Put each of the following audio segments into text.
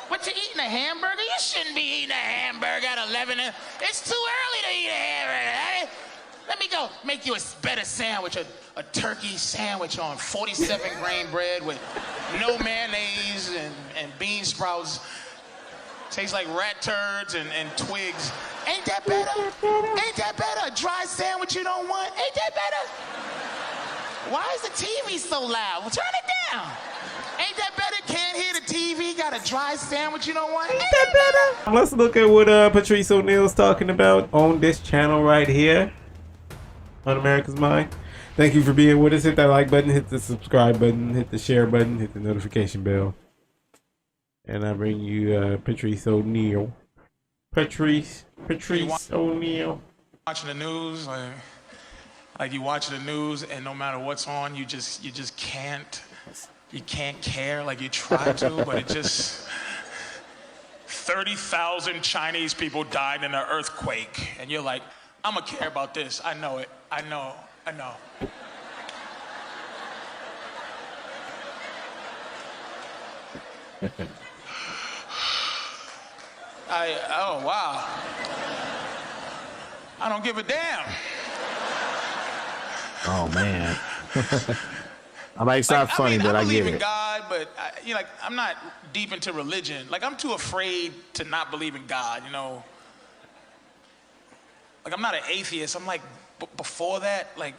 What, you eating a hamburger? You shouldn't be eating a hamburger at 11. It's too early to eat a hamburger. Let me go make you a better sandwich, a turkey sandwich on 47 grain bread with no mayonnaise and bean sprouts. Tastes like rat turds and twigs. Ain't that better? Ain't that better? A dry sandwich you don't want? Ain't that better? Why is the TV so loud? Well, turn it down. Ain't that better? Can't hear the TV? Got a dry sandwich you don't want? Ain't that better? Let's look at what Patrice O'Neal's talking about on this channel right here on America's Mind. Thank you for being with us. Hit that like button, hit the subscribe button, hit the share button, hit the notification bell. And I bring you Patrice O'Neal. Patrice O'Neal. Watching the news, like you watch the news, and no matter what's on, you just can't care. Like you try to, but it just 30,000 Chinese people died in an earthquake, and you're like, I'm gonna care about this. I know it. I know. Oh wow. I don't give a damn. Oh man. I might sound funny, but I get it. I believe in God, but I'm not deep into religion. Like I'm too afraid to not believe in God, you know. Like I'm not an atheist. I'm like before that, like.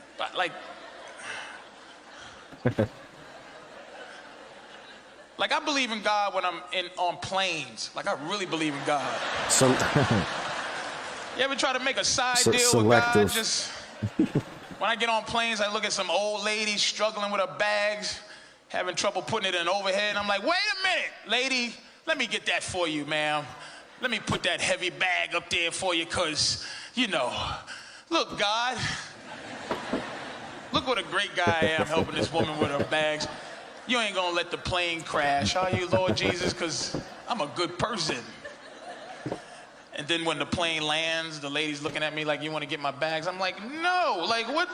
Like I believe in God when I'm on planes. Like I really believe in God. So you ever try to make a side deal with God? Just when I get on planes, I look at some old lady struggling with her bags, having trouble putting it in overhead. And I'm like, wait a minute, lady, let me get that for you, ma'am. Let me put that heavy bag up there for you, cause you know, look, God, look what a great guy I am helping this woman with her bags. You ain't gonna let the plane crash, are you, Lord Jesus? Because I'm a good person. And then when the plane lands, the lady's looking at me like, you want to get my bags? I'm like, no, like what?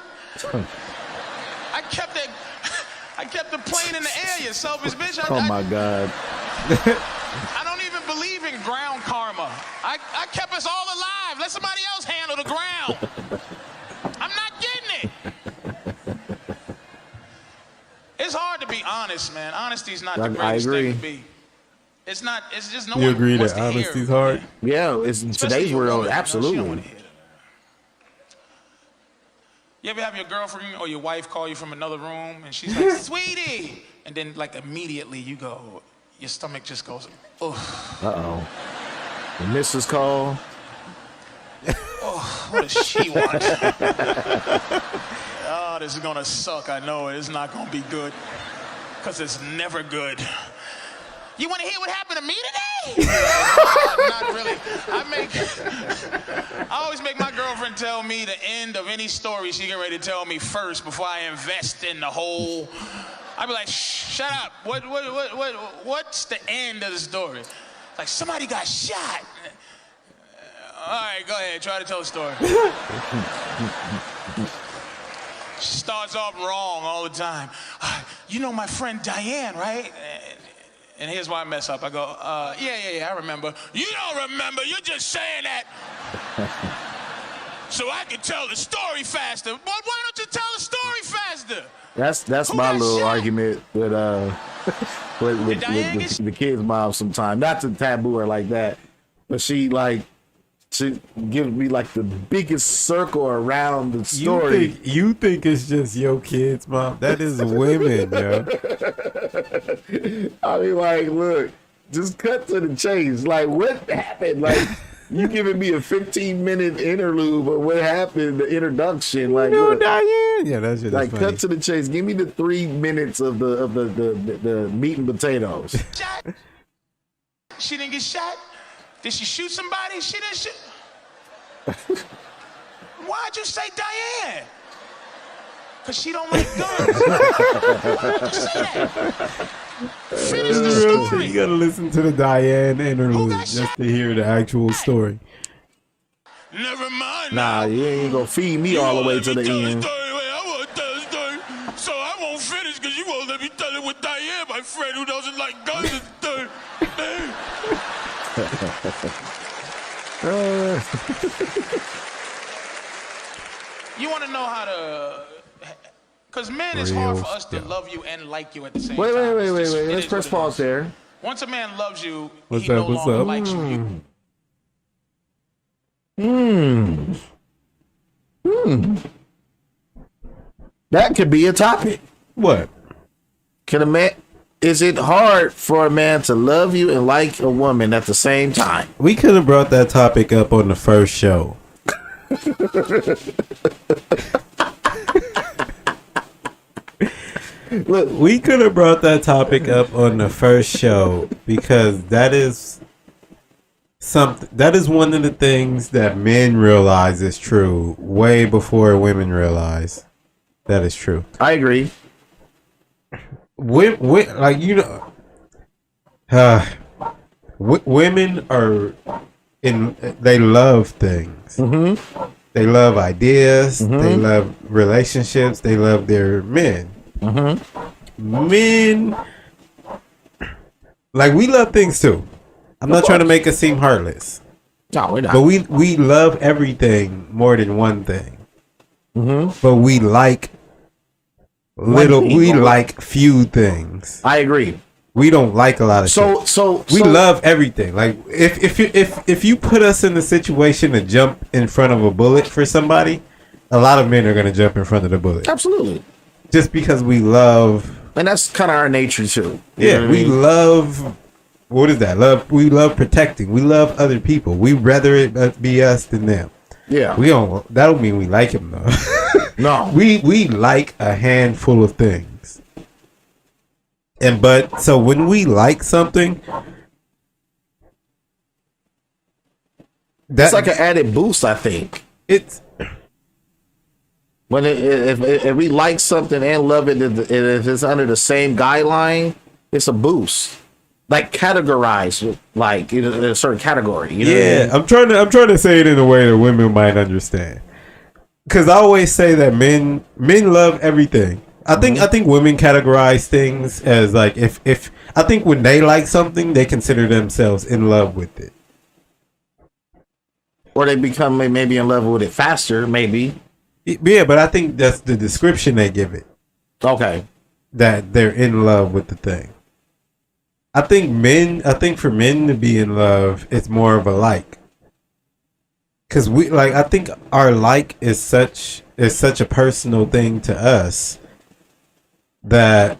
I kept the plane in the air, you selfish bitch. Oh my God. I don't even believe in ground karma. I kept us all alive. Let somebody else handle the ground. I'm not getting it. It's hard to be honest, man. Honesty's not the greatest thing to be. It's not. It's just no one. You agree wants that to honesty's hear, hard? Yeah, it's in today's world, absolutely. You know, she don't want to hear that. You ever have your girlfriend or your wife call you from another room and she's like, sweetie, and then like immediately you go, your stomach just goes, ugh. Uh-oh. The missus call. Oh, what does she want? Oh, this is gonna suck. I know it. It's not gonna be good. Because it's never good. You wanna hear what happened to me today? Not really. I always make my girlfriend tell me the end of any story she get ready to tell me first before I invest in the whole. I'd be like, shut up. What's the end of the story? Like somebody got shot. All right, go ahead, try to tell the story. She starts off wrong all the time. You know my friend Diane, right? And here's why I mess up. I go, yeah, I remember. You don't remember, you're just saying that so I can tell the story faster. But why don't you tell the story faster? That's my little argument with the kid's mom sometimes. Not to taboo her like that, but she gives me like the biggest circle around the story. You think it's just your kids, mom? That is women, yo. I mean, like, look, just cut to the chase. Like, what happened? Like, you giving me a 15-minute interlude, but what happened? The introduction, like, no, look, Diane. Yeah, that's just like funny. Cut to the chase. Give me the 3 minutes of the meat and potatoes. Shot? She didn't get shot? Did she shoot somebody? She didn't shoot. Why'd you say Diane? Because she don't like guns. Why'd you say that? Finish the story. You gotta listen to the Diane interlude just to hear the actual story. Never mind. Nah, you ain't gonna feed me all the way to the end. I want to tell the story, so I won't finish because you won't let me tell it with Diane, my friend who doesn't like guns. You want to know how to... Because, man, it's hard for us to love you and like you at the same time. Wait. Let's press pause there. Once a man loves you, What's he up, no what's longer up? likes you. That could be a topic. What? Can a man? Is it hard for a man to love you and like a woman at the same time? We could have brought that topic up on the first show. Look, We could have brought that topic up on the first show because that is something. That is one of the things that men realize is true way before women realize that is true. I agree. Like women are they love things. Mm-hmm. They love ideas. Mm-hmm. They love relationships. They love their men. Mm-hmm. Men, like, we love things too. I'm not trying to make us seem heartless, No, we're not. but we love everything more than one thing. Mm-hmm. But we like like few things. I agree. We don't like a lot of shit. So We love everything. Like, if you put us in the situation to jump in front of a bullet for somebody, a lot of men are gonna jump in front of the bullet absolutely, just because we love. and that's kind of our nature too. You know Yeah, what I we mean? love. What is that? Love. We love protecting. We love other people. We rather it be us than them. Yeah. We don't. That don't mean we like him though. No. We like a handful of things. But so when we like something, It's like an added boost, I think. it's When if we like something and love it, if it's under the same guideline, it's a boost. Like categorized, like in a certain category. You know what I mean? I'm trying to say it in a way that women might understand. Because I always say that men love everything. I think women categorize things as like if I think when they like something, they consider themselves in love with it. Or they become maybe in love with it faster, maybe. Yeah, but I think that's the description they give it, Okay. that they're in love with the thing. I think for men to be in love, it's more of a like. Cause I think our like is such a personal thing to us that.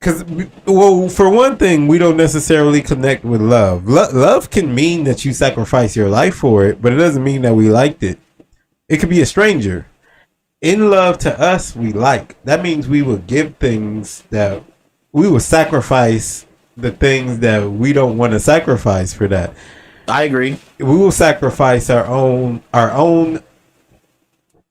Cause for one thing, we don't necessarily connect with love. Love can mean that you sacrifice your life for it, but it doesn't mean that we liked it. It could be a stranger. In love to us, we like. That means we will give things that we will sacrifice the things that we don't want to sacrifice for that. I agree. We will sacrifice our own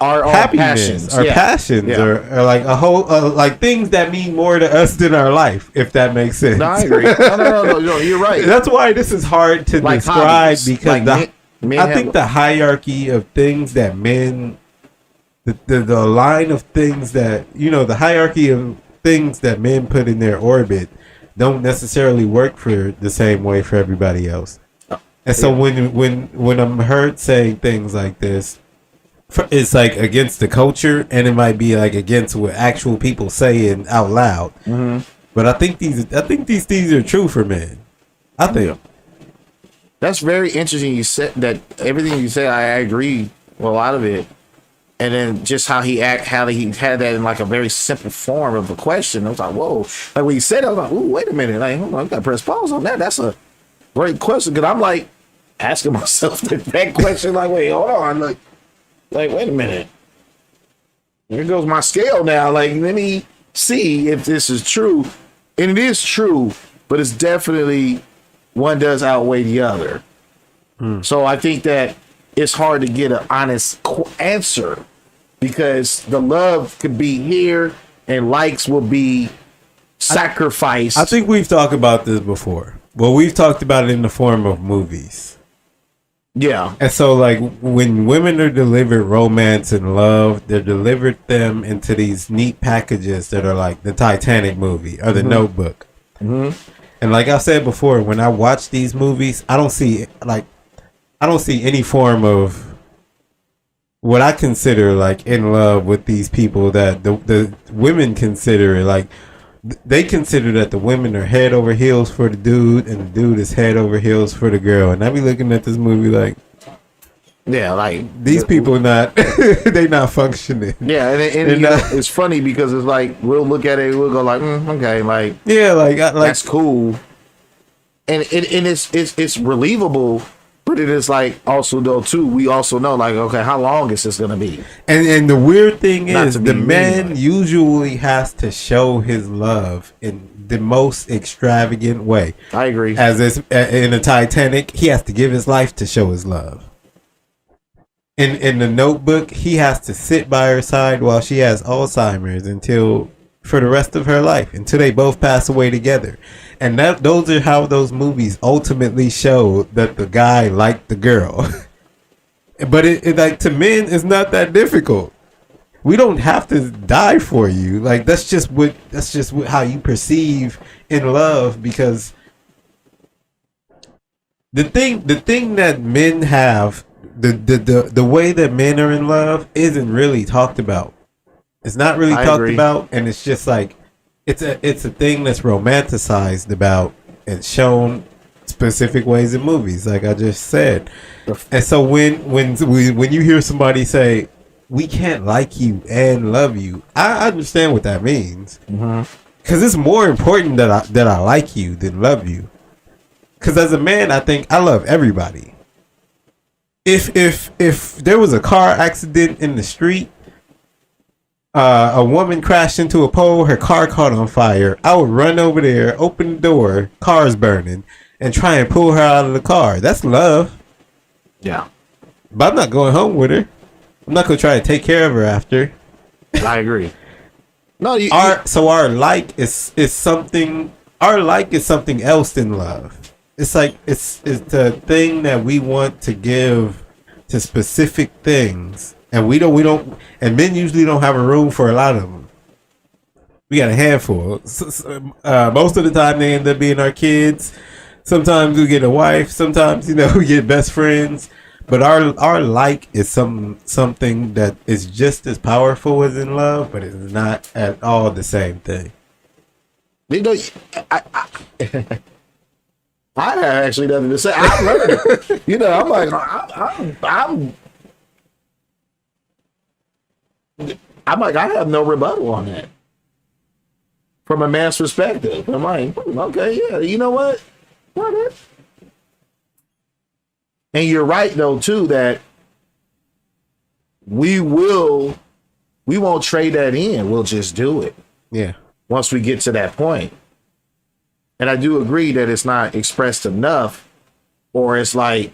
happiness, passions. our Yeah. passions, Yeah. or like a whole like things that mean more to us than our life. If that makes sense. No, I agree. No, you're right. That's why this is hard to Like describe hobbies. because Like men I think have- the hierarchy of things that men, the line of things that the hierarchy of things that men put in their orbit don't necessarily work for the same way for everybody else. And so when I'm heard saying things like this, it's like against the culture, and it might be like against what actual people saying out loud. Mm-hmm. But I think these things are true for men. I think. That's very interesting. You said that everything you said, I agree with a lot of it. And then just how he had that in like a very simple form of a question. I was like, whoa. Like when he said it, I was like, ooh, wait a minute. Like, hold on, I gotta press pause on that. That's a great question. Cause I'm like asking myself that question, like, wait, hold on. Like, wait a minute. Here goes my scale now. Like, let me see if this is true. And it is true, but it's definitely one does outweigh the other. So I think that it's hard to get an honest answer because the love could be here and likes will be sacrificed. I think we've talked about this before. Well, we've talked about it in the form of movies. Yeah. And so, like, when women are delivered romance and love, they're delivered them into these neat packages that are like the Titanic movie or the Notebook. And like I said before, when I watch these movies, I don't see any form of what I consider like in love with these people that the women consider like they consider that the women are head over heels for the dude and the dude is head over heels for the girl. And I be looking at this movie like, yeah, like these people not they not functioning. Yeah, and it's funny because it's like we'll look at it, we'll go like, okay, like yeah, like that's cool, and it's relievable. But it is like also though too. We also know like okay, how long is this gonna be? And the weird thing is the man usually has to show his love in the most extravagant way. I agree. As in the Titanic, he has to give his life to show his love. In the Notebook, he has to sit by her side while she has Alzheimer's for the rest of her life until they both pass away together. And those are how those movies ultimately show that the guy liked the girl. But it like to men, it's not that difficult. We don't have to die for you. Like that's just how you perceive in love. Because the thing that men have, the way that men are in love isn't really talked about. It's not really talked about, and it's just like it's a thing that's romanticized about and shown specific ways in movies, like I just said. And so when you hear somebody say we can't like you and love you, I understand what that means. Because it's more important that I like you than love you. Because as a man, I think I love everybody. If there was a car accident in the street, a woman crashed into a pole, her car caught on fire, I would run over there, open the door, car's burning, and try and pull her out of the car. That's love. Yeah. But I'm not going home with her. I'm not going to try to take care of her after. I agree. No, our like is something. Our like is something else than love. It's like it's the thing that we want to give to specific things, and we don't. And men usually don't have a room for a lot of them. We got a handful. Most of the time, they end up being our kids. Sometimes we get a wife. Sometimes we get best friends. But our like is something that is just as powerful as in love, but it's not at all the same thing. I have actually nothing to say. I learned it. I'm like, I'm like, I have no rebuttal on that. From a man's perspective, I'm like, okay, yeah, you know what? What? And you're right though too that we won't trade that in. We'll just do it. Yeah. Once we get to that point. And I do agree that it's not expressed enough, or it's like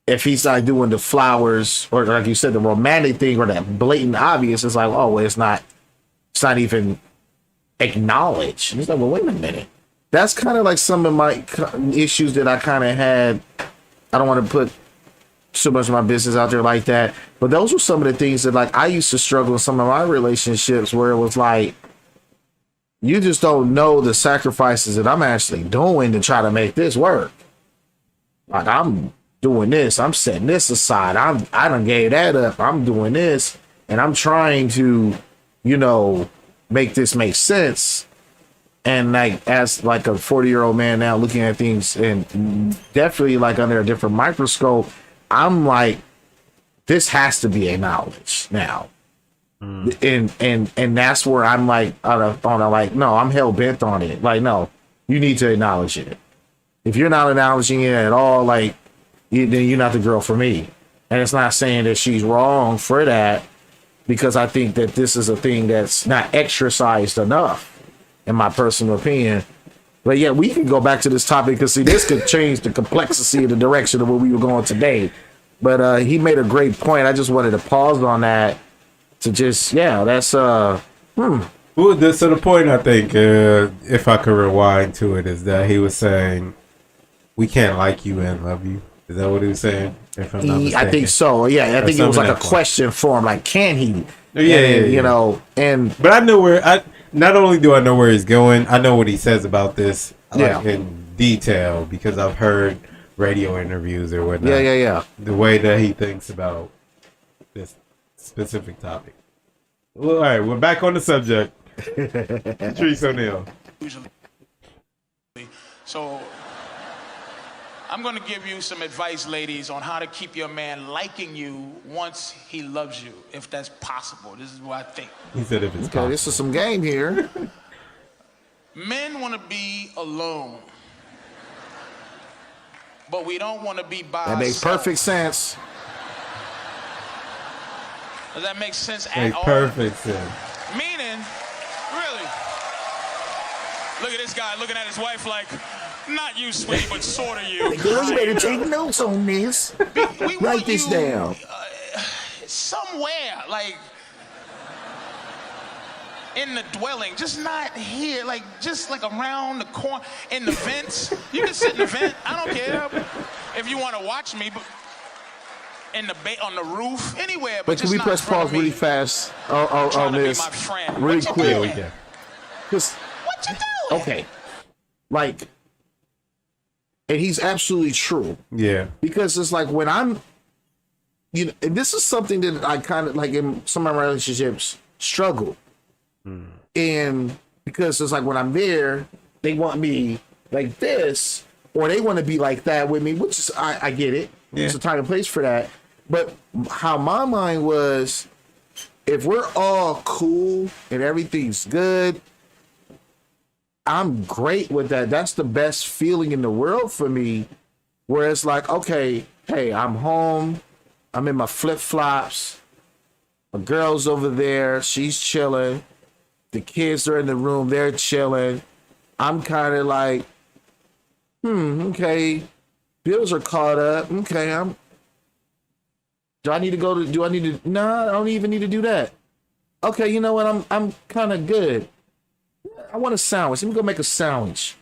if he's not doing the flowers or like you said, the romantic thing or that blatant obvious, it's like, oh, well, it's not even acknowledged. And it's like, well, wait a minute. That's kind of like some of my issues that I kind of had. I don't want to put so much of my business out there like that, but those were some of the things that like I used to struggle in some of my relationships where it was like, you just don't know the sacrifices that I'm actually doing to try to make this work. Like I'm doing this, I'm setting this aside. I done gave that up. I'm doing this and I'm trying to, make this make sense. And like as like a 40-year-old man now looking at things and definitely like under a different microscope, I'm like, this has to be acknowledged now. And that's where I'm like no, I'm hell bent on it. Like, no, you need to acknowledge it. If you're not acknowledging it at all, like then you're not the girl for me. And it's not saying that she's wrong for that, because I think that this is a thing that's not exercised enough, in my personal opinion. But yeah, we can go back to this topic because see, this could change the complexity of the direction of where we were going today. But he made a great point. I just wanted to pause on that to just, that's Well, so the point I think, if I could rewind to it, is that he was saying we can't like you and love you. Is that what he was saying? If I'm not mistaken. I think so. Yeah, I think it was like a question for him, like, can he? Yeah. And but I know where not only do I know where he's going, I know what he says about this. like in detail, because I've heard radio interviews or whatnot. Yeah. The way that he thinks about this specific topic. Well, all right, we're back on the subject. Patrice O'Neal. So I'm going to give you some advice, ladies, on how to keep your man liking you once he loves you, if that's possible. This is what I think. He said if it's possible. This is some game here. Men want to be alone, but we don't want to be by ourselves. That makes perfect sense. Does that make sense at Makes all? perfect sense. Meaning, really, look at this guy looking at his wife like, not you, sweetie, but sort of you. Girl, you better take notes on this. We Write this down. Somewhere, like, in the dwelling, just not here, like, just like around the corner, in the vents. You can sit in the vent, I don't care. If you want to watch me, but in the on the roof, anywhere. But can we press pause really fast on this? My friend. Really quick. Yeah. What you doing? Okay. Like, and he's absolutely true. Yeah. Because it's like when I'm, you know, and this is something that I kind of like in some of my relationships struggle. And because it's like when I'm there, they want me like this, or they want to be like that with me, which is, I get it. Yeah. There's a time and place for that. But how my mind was, if we're all cool and everything's good, I'm great with that. That's the best feeling in the world for me. Where it's like, okay, hey, I'm home. I'm in my flip-flops. My girl's over there. She's chilling. The kids are in the room. They're chilling. I'm kind of like, okay. Bills are caught up. Okay, do I need to go to, no, I don't even need to do that. Okay, you know what? I'm kind of good. I want a sandwich. Let me go make a sandwich.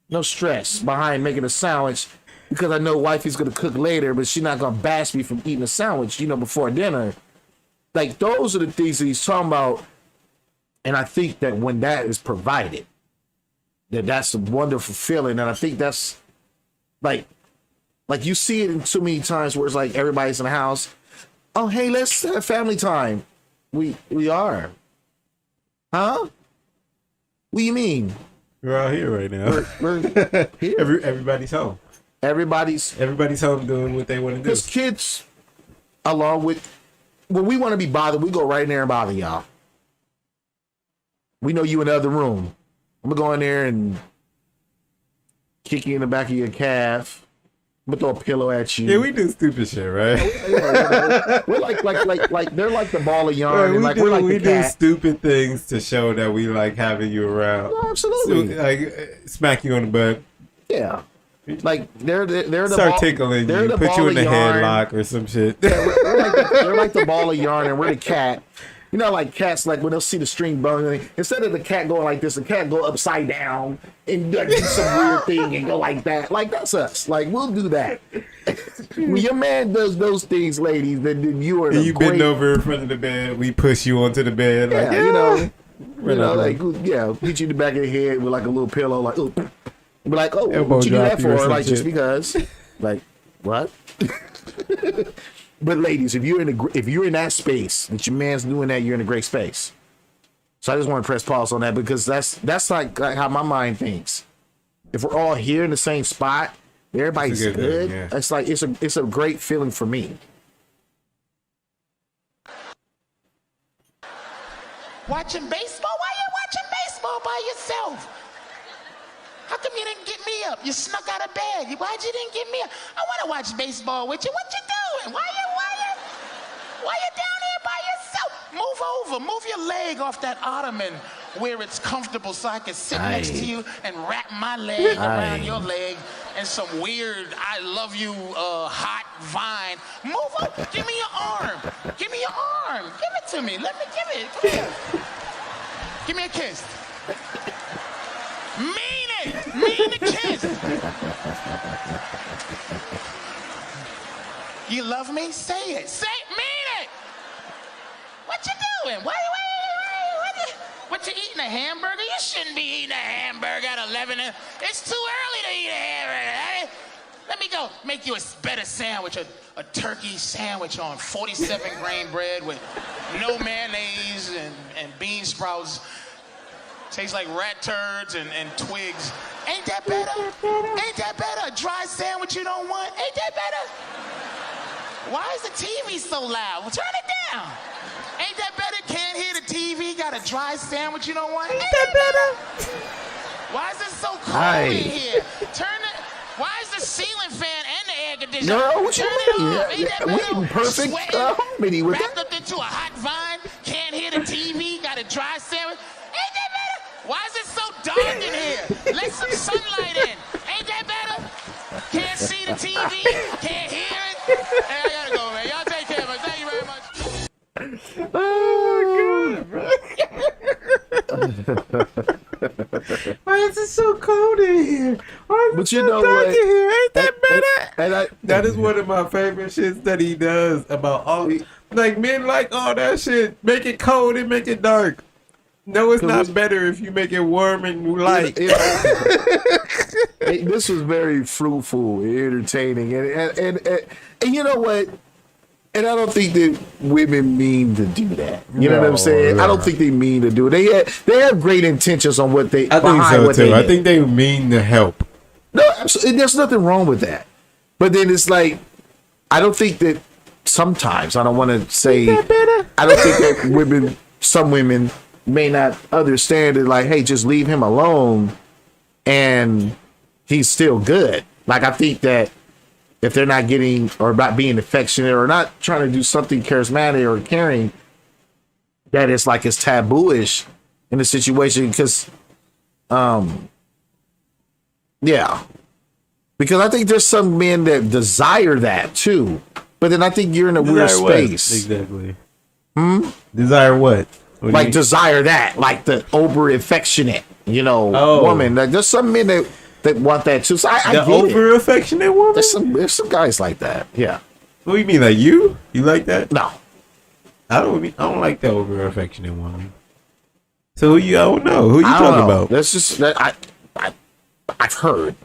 No stress behind making a sandwich because I know wifey's going to cook later, but she's not going to bash me from eating a sandwich, before dinner. Like, those are the things that he's talking about. And I think that when that is provided, that's a wonderful feeling. And I think that's like you see it in too many times where it's like everybody's in the house. Oh, hey, let's have family time. We are. Huh? What do you mean? We're all here right now. We're here. Everybody's home. Everybody's home doing what they want to do. Because kids, along with, when we want to be bothered, we go right in there and bother y'all. We know you in the other room. I'm going to go in there and kick you in the back of your calf. I'm going to throw a pillow at you. Yeah, we do stupid shit, right? We're like they're like the ball of yarn. Right, we do stupid things to show that we like having you around. No, absolutely. So, like, smack you on the butt. Yeah. Like they're the start ball, tickling you, put you in the headlock or some shit. Yeah, they're like the ball of yarn, and we're the cat. You know, like cats, like when they'll see the string bone, instead of the cat going like this, the cat go upside down and like, do some weird thing and go like that. Like, that's us. Like, we'll do that. When your man does those things, ladies, then you are. You bend over in front of the bed. We push you onto the bed. Yeah, like, hit you in the back of the head with like a little pillow, like, oh, be like, oh, elbow what you do that for? Like, shit. just because, like, what? But ladies, if you're in that space that your man's doing that, you're in a great space. So I just want to press pause on that because that's like how my mind thinks. If we're all here in the same spot, everybody's good. Thing, yeah. It's like it's a great feeling for me. Watching baseball? Why you watching baseball by yourself? How come you didn't get me up? You snuck out of bed. Why'd you didn't get me up? I want to watch baseball with you. What you doing? Why you down here by yourself? Move over. Move your leg off that ottoman where it's comfortable so I can sit next to you and wrap my leg around your leg and some weird I love you hot vine. Move up. Give me your arm. Give me your arm. Give it to me. Let me give it. Come here. Give me a kiss. Mean it! Mean the kiss! You love me? Say it! Say it! Mean it! What you doing? What What, you eating a hamburger? You shouldn't be eating a hamburger at 11. It's too early to eat a hamburger. Let me go make you a better sandwich, a turkey sandwich on 47 grain bread with no mayonnaise and bean sprouts. Tastes like rat turds and twigs. Ain't that better? Ain't that better? A dry sandwich you don't want? Ain't that better? Why is the TV so loud? Well, turn it down. Ain't that better? Can't hear the TV? Got a dry sandwich you don't want? Ain't that better? Why is it so cold in here? Turn it. Why is the ceiling fan and the air conditioner? No, what you Turn mean? it off. Ain't that We better? in perfect harmony with wrapped that. up into a hot vine. Can't hear the TV. Got a dry sandwich. Ain't that better? Why is it so dark in here? Let some sunlight in. Ain't that better? Can't see the TV. Can't hear it. Hey, I gotta go, man. Y'all take care, man. Thank you very much. Oh my god, why is it so cold in here? Why is But it you so know dark what? in here? Ain't that better? And That is one of my favorite shits that he does about all. Like, men like all that shit. Make it cold and make it dark. No, it's not better if you make it warm and light. This was very fruitful and entertaining, and you know what? And I don't think that women mean to do that. You know what I'm saying? No. I don't think they mean to do it. They have great intentions on what they. I think behind so what too. They I did. think they mean to help. No, absolutely. There's nothing wrong with that. But then it's like, I don't think that sometimes, I don't want to say, I don't think that some women may not understand it, like, hey, just leave him alone and he's still good. Like, I think that if they're not getting or not being affectionate or not trying to do something charismatic or caring, that it's like it's taboo-ish in the situation because, yeah. Because I think there's some men that desire that too. But then I think you're in a weird space. Exactly. Desire what? Like desire that, like the over affectionate, woman. Like, there's some men that want that too. So I The get over affectionate woman? There's some guys like that. Yeah. What do you mean, like you? You like that? No. I don't like the over affectionate woman. So I don't know. Who you I don't talking know. about? That's just that I've heard.